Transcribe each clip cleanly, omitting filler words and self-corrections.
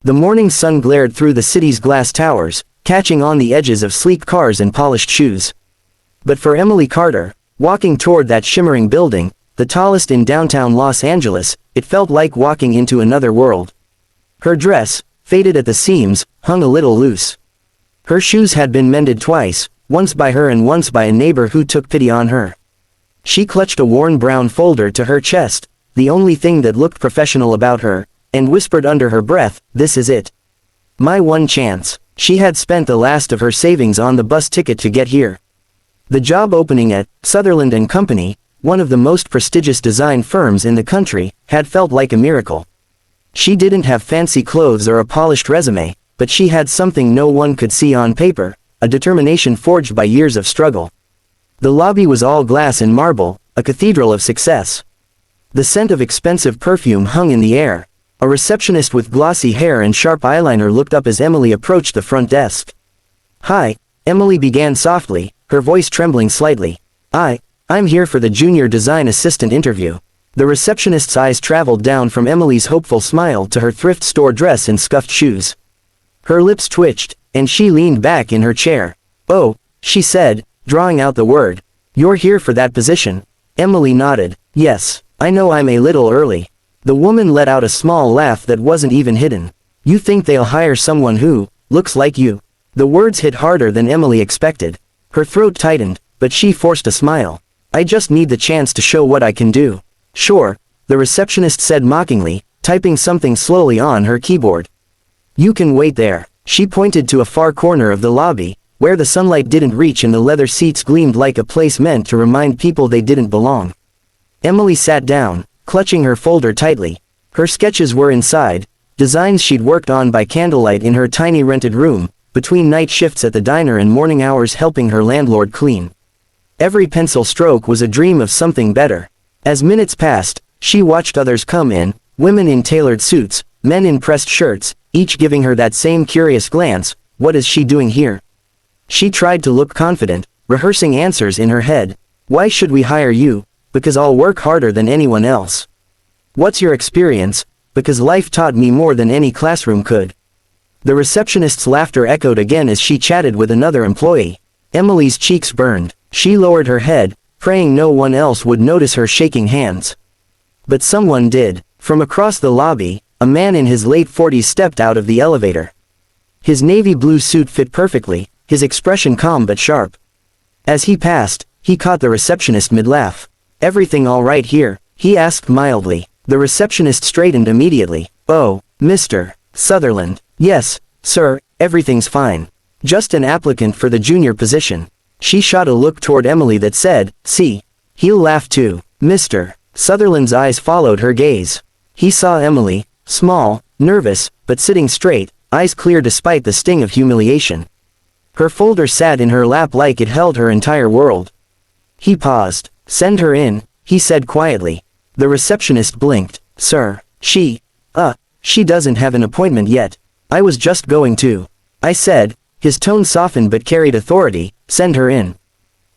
The morning sun glared through the city's glass towers, catching on the edges of sleek cars and polished shoes. But for Emily Carter, walking toward that shimmering building, the tallest in downtown Los Angeles, it felt like walking into another world. Her dress, faded at the seams, hung a little loose. Her shoes had been mended twice, once by her and once by a neighbor who took pity on her. She clutched a worn brown folder to her chest, the only thing that looked professional about her, and whispered under her breath, "This is it. My one chance." She had spent the last of her savings on the bus ticket to get here. The job opening at Sutherland & Company, one of the most prestigious design firms in the country, had felt like a miracle. She didn't have fancy clothes or a polished resume, but she had something no one could see on paper, a determination forged by years of struggle. The lobby was all glass and marble, a cathedral of success. The scent of expensive perfume hung in the air. A receptionist with glossy hair and sharp eyeliner looked up as Emily approached the front desk. "Hi," Emily began softly, her voice trembling slightly. I'm here for the junior design assistant interview." The receptionist's eyes traveled down from Emily's hopeful smile to her thrift store dress and scuffed shoes. Her lips twitched, and she leaned back in her chair. "Oh," she said, drawing out the word. "You're here for that position?" Emily nodded. "Yes, I know I'm a little early." The woman let out a small laugh that wasn't even hidden. "You think they'll hire someone who looks like you?" The words hit harder than Emily expected. Her throat tightened, but she forced a smile. "I just need the chance to show what I can do." "Sure," the receptionist said mockingly, typing something slowly on her keyboard. "You can wait there." She pointed to a far corner of the lobby, where the sunlight didn't reach and the leather seats gleamed like a place meant to remind people they didn't belong. Emily sat down, clutching her folder tightly. Her sketches were inside, designs she'd worked on by candlelight in her tiny rented room, between night shifts at the diner and morning hours helping her landlord clean. Every pencil stroke was a dream of something better. As minutes passed, she watched others come in, women in tailored suits, men in pressed shirts, each giving her that same curious glance. What is she doing here? She tried to look confident, rehearsing answers in her head. "Why should we hire you?" "Because I'll work harder than anyone else." "What's your experience?" "Because life taught me more than any classroom could." The receptionist's laughter echoed again as she chatted with another employee. Emily's cheeks burned. She lowered her head, praying no one else would notice her shaking hands. But someone did. From across the lobby, a man in his late 40s stepped out of the elevator. His navy blue suit fit perfectly, his expression calm but sharp. As he passed, he caught the receptionist mid-laugh. "Everything all right here?" he asked mildly. The receptionist straightened immediately. "Oh, Mr. Sutherland." "Yes, sir, everything's fine. Just an applicant for the junior position." She shot a look toward Emily that said, "See." He'll laugh too. Mr. Sutherland's eyes followed her gaze. He saw Emily, small, nervous, but sitting straight, eyes clear despite the sting of humiliation. Her folder sat in her lap like it held her entire world. He paused. "Send her in," he said quietly. The receptionist blinked. "Sir, she doesn't have an appointment yet. I was just going to." I said, his tone softened but carried authority, "Send her in."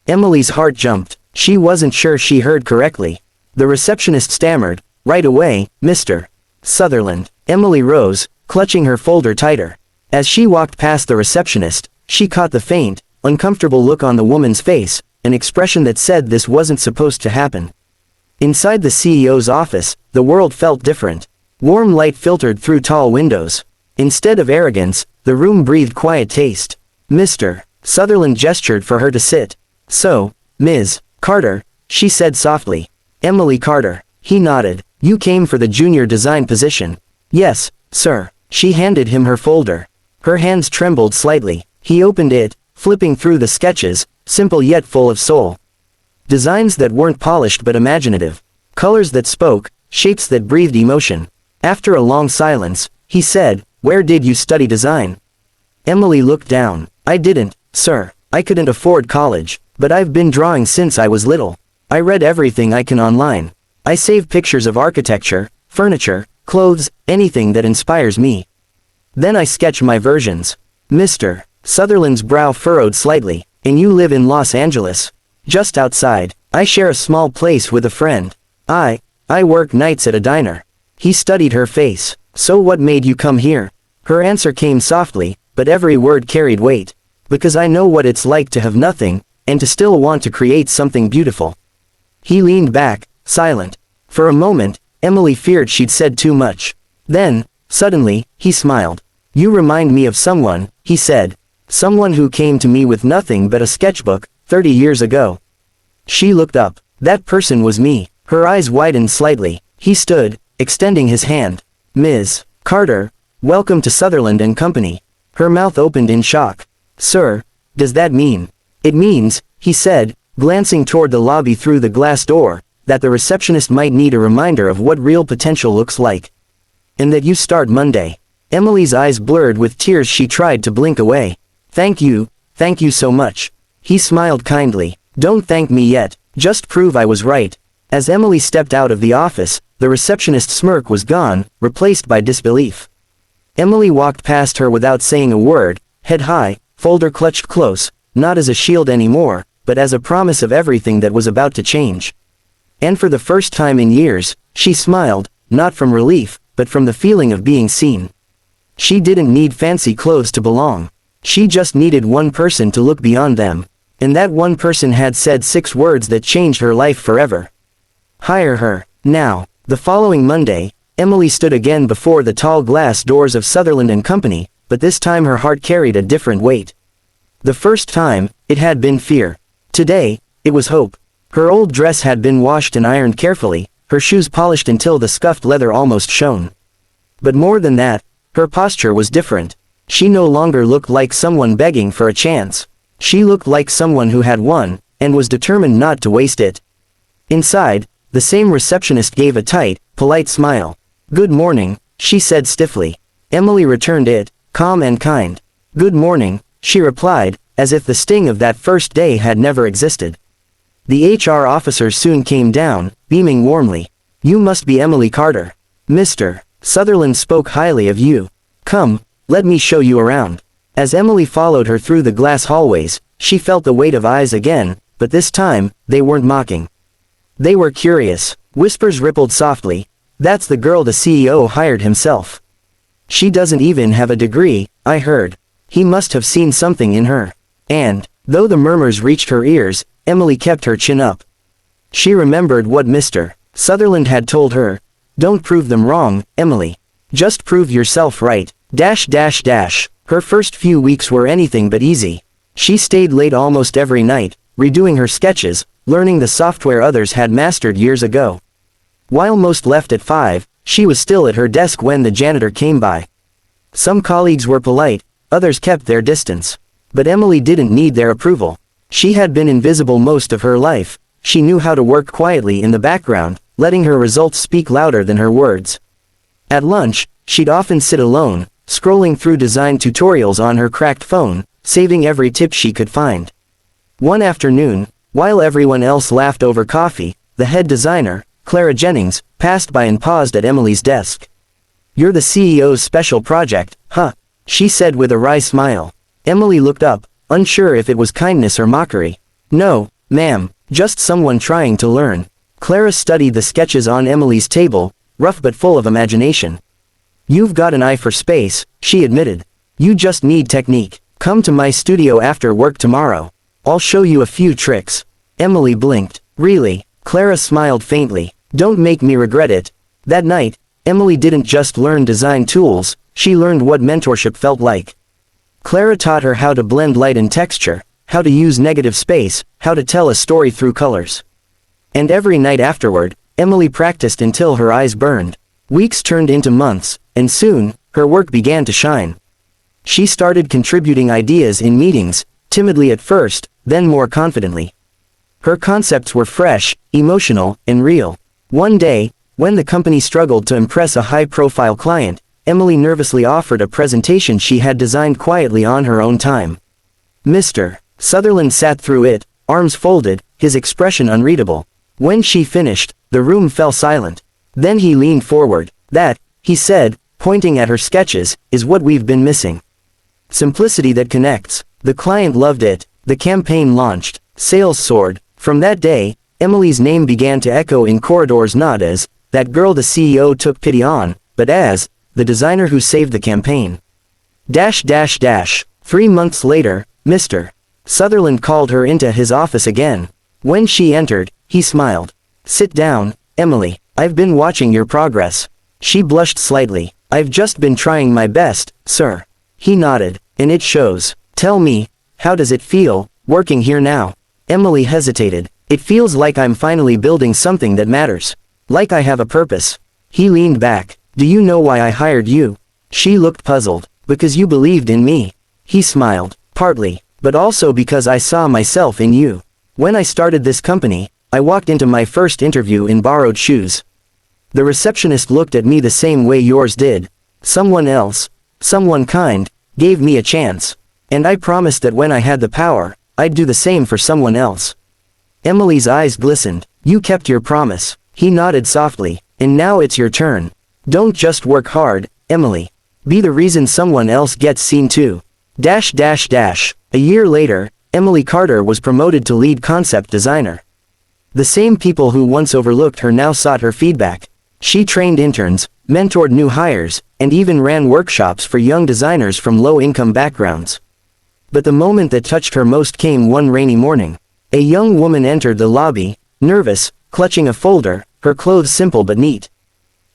Emily's heart jumped. She wasn't sure she heard correctly. The receptionist stammered, "Right away, Mr. Sutherland." Emily rose, clutching her folder tighter. As she walked past the receptionist, she caught the faint, uncomfortable look on the woman's face, an expression that said this wasn't supposed to happen. Inside the CEO's office, the world felt different. Warm light filtered through tall windows. Instead of arrogance, the room breathed quiet taste. Mr. Sutherland gestured for her to sit. "So, Ms. Carter," she said softly. "Emily Carter." He nodded. "You came for the junior design position." "Yes, sir." She handed him her folder. Her hands trembled slightly. He opened it, flipping through the sketches, simple yet full of soul. Designs that weren't polished but imaginative. Colors that spoke, shapes that breathed emotion. After a long silence, he said, "Where did you study design?" Emily looked down. "I didn't, sir. I couldn't afford college, but I've been drawing since I was little. I read everything I can online. I save pictures of architecture, furniture, clothes, anything that inspires me. Then I sketch my versions." Mr. Sutherland's brow furrowed slightly. "And you live in Los Angeles?" "Just outside. I share a small place with a friend. I work nights at a diner." He studied her face. "So what made you come here?" Her answer came softly, but every word carried weight. Because I know what it's like to have nothing, and to still want to create something beautiful. He leaned back, silent. For a moment, Emily feared she'd said too much. Then, suddenly, he smiled. You remind me of someone, he said. Someone who came to me with nothing but a sketchbook, 30 years ago. She looked up. That person was me. Her eyes widened slightly. He stood, extending his hand. Ms. Carter, welcome to Sutherland and Company. Her mouth opened in shock. Sir, does that mean? It means, he said, glancing toward the lobby through the glass door, that the receptionist might need a reminder of what real potential looks like. And that you start Monday. Emily's eyes blurred with tears. She tried to blink away. Thank you so much. He smiled kindly. Don't thank me yet, just prove I was right. As Emily stepped out of the office, the receptionist's smirk was gone, replaced by disbelief. Emily walked past her without saying a word, head high, folder clutched close, not as a shield anymore, but as a promise of everything that was about to change. And for the first time in years, she smiled, not from relief, but from the feeling of being seen. She didn't need fancy clothes to belong. She just needed one person to look beyond them. And that one person had said 6 words that changed her life forever. Hire her, now. The following Monday, Emily stood again before the tall glass doors of Sutherland and Company, but this time her heart carried a different weight. The first time, it had been fear. Today, it was hope. Her old dress had been washed and ironed carefully, her shoes polished until the scuffed leather almost shone. But more than that, her posture was different. She no longer looked like someone begging for a chance. She looked like someone who had won, and was determined not to waste it. Inside, the same receptionist gave a tight, polite smile. Good morning, she said stiffly. Emily returned it, calm and kind. Good morning, she replied, as if the sting of that first day had never existed. The HR officer soon came down, beaming warmly. You must be Emily Carter. Mr. Sutherland spoke highly of you. Come, let me show you around. As Emily followed her through the glass hallways, she felt the weight of eyes again, but this time, they weren't mocking. They were curious. Whispers rippled softly. That's the girl the CEO hired himself. She doesn't even have a degree, I heard. He must have seen something in her. And, though the murmurs reached her ears, Emily kept her chin up. She remembered what Mr. Sutherland had told her. Don't prove them wrong, Emily. Just prove yourself right. Her first few weeks were anything but easy. She stayed late almost every night, redoing her sketches, learning the software others had mastered years ago. While most left at 5, she was still at her desk when the janitor came by. Some colleagues were polite, others kept their distance. But Emily didn't need their approval. She had been invisible most of her life. She knew how to work quietly in the background, letting her results speak louder than her words. At lunch, she'd often sit alone, scrolling through design tutorials on her cracked phone, saving every tip she could find. One afternoon, while everyone else laughed over coffee, the head designer, Clara Jennings, passed by and paused at Emily's desk. You're the CEO's special project, huh? She said with a wry smile. Emily looked up, unsure if it was kindness or mockery. No, ma'am, just someone trying to learn. Clara studied the sketches on Emily's table, rough but full of imagination. You've got an eye for space, she admitted. You just need technique. Come to my studio after work tomorrow. I'll show you a few tricks. Emily blinked. Really? Clara smiled faintly. Don't make me regret it. That night, Emily didn't just learn design tools, she learned what mentorship felt like. Clara taught her how to blend light and texture, how to use negative space, how to tell a story through colors. And every night afterward, Emily practiced until her eyes burned. Weeks turned into months, and soon, her work began to shine. She started contributing ideas in meetings, timidly at first, then more confidently. Her concepts were fresh, emotional, and real. One day, when the company struggled to impress a high-profile client, Emily nervously offered a presentation she had designed quietly on her own time. Mr. Sutherland sat through it, arms folded, his expression unreadable. When she finished, the room fell silent. Then he leaned forward. That, he said, pointing at her sketches, is what we've been missing. Simplicity that connects. The client loved it. The campaign launched. Sales soared. From that day, Emily's name began to echo in corridors not as, that girl the CEO took pity on, but as, the designer who saved the campaign. Dash dash dash. 3 months later, Mr. Sutherland called her into his office again. When she entered, he smiled. Sit down, Emily. I've been watching your progress. She blushed slightly. I've just been trying my best, sir. He nodded. And it shows. Tell me, how does it feel, working here now? Emily hesitated. It feels like I'm finally building something that matters. Like I have a purpose. He leaned back. Do you know why I hired you? She looked puzzled. Because you believed in me. He smiled. Partly, but also because I saw myself in you. When I started this company, I walked into my first interview in borrowed shoes. The receptionist looked at me the same way yours did. Someone else, someone kind, gave me a chance. And I promised that when I had the power, I'd do the same for someone else. Emily's eyes glistened. You kept your promise. He nodded softly. And now it's your turn. Don't just work hard, Emily. Be the reason someone else gets seen too. Dash dash dash. A year later, Emily Carter was promoted to lead concept designer. The same people who once overlooked her now sought her feedback. She trained interns, mentored new hires, and even ran workshops for young designers from low-income backgrounds. But the moment that touched her most came one rainy morning. A young woman entered the lobby, nervous, clutching a folder, her clothes simple but neat.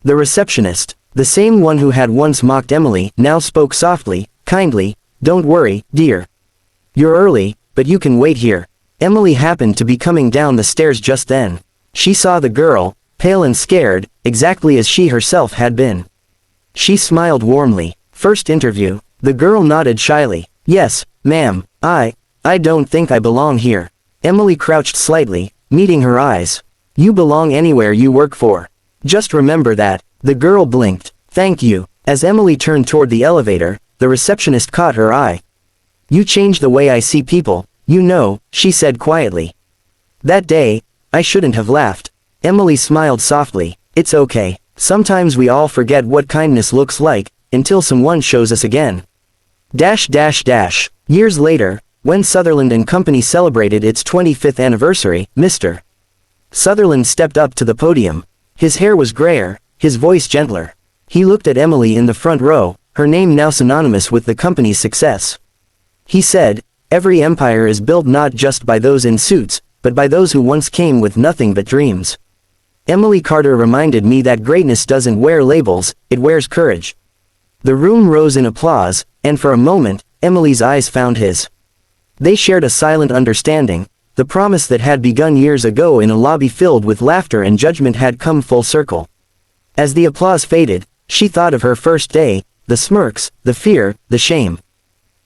The receptionist, the same one who had once mocked Emily, now spoke softly, kindly. Don't worry, dear. You're early, but you can wait here. Emily happened to be coming down the stairs just then. She saw the girl, pale and scared, exactly as she herself had been. She smiled warmly. First interview. The girl nodded shyly. Yes, ma'am, I don't think I belong here. Emily crouched slightly, meeting her eyes. You belong anywhere you work for. Just remember that. The girl blinked. Thank you. As Emily turned toward the elevator, the receptionist caught her eye. You changed the way I see people, you know, she said quietly. That day, I shouldn't have laughed. Emily smiled softly. It's okay. Sometimes we all forget what kindness looks like, until someone shows us again. Dash dash dash. Years later, when Sutherland and Company celebrated its 25th anniversary, Mr. Sutherland stepped up to the podium. His hair was grayer, his voice gentler. He looked at Emily in the front row, her name now synonymous with the company's success. He said, every empire is built not just by those in suits, but by those who once came with nothing but dreams. Emily Carter reminded me that greatness doesn't wear labels, it wears courage. The room rose in applause, and for a moment, Emily's eyes found his. They shared a silent understanding. The promise that had begun years ago in a lobby filled with laughter and judgment had come full circle. As the applause faded, she thought of her first day, the smirks, the fear, the shame.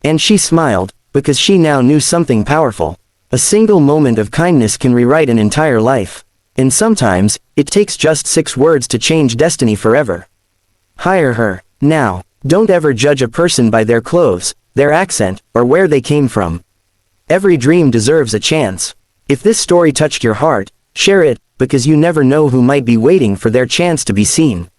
And she smiled, because she now knew something powerful. A single moment of kindness can rewrite an entire life. And sometimes, it takes just 6 words to change destiny forever. Hire her, now. Don't ever judge a person by their clothes, their accent, or where they came from. Every dream deserves a chance. If this story touched your heart, share it, because you never know who might be waiting for their chance to be seen.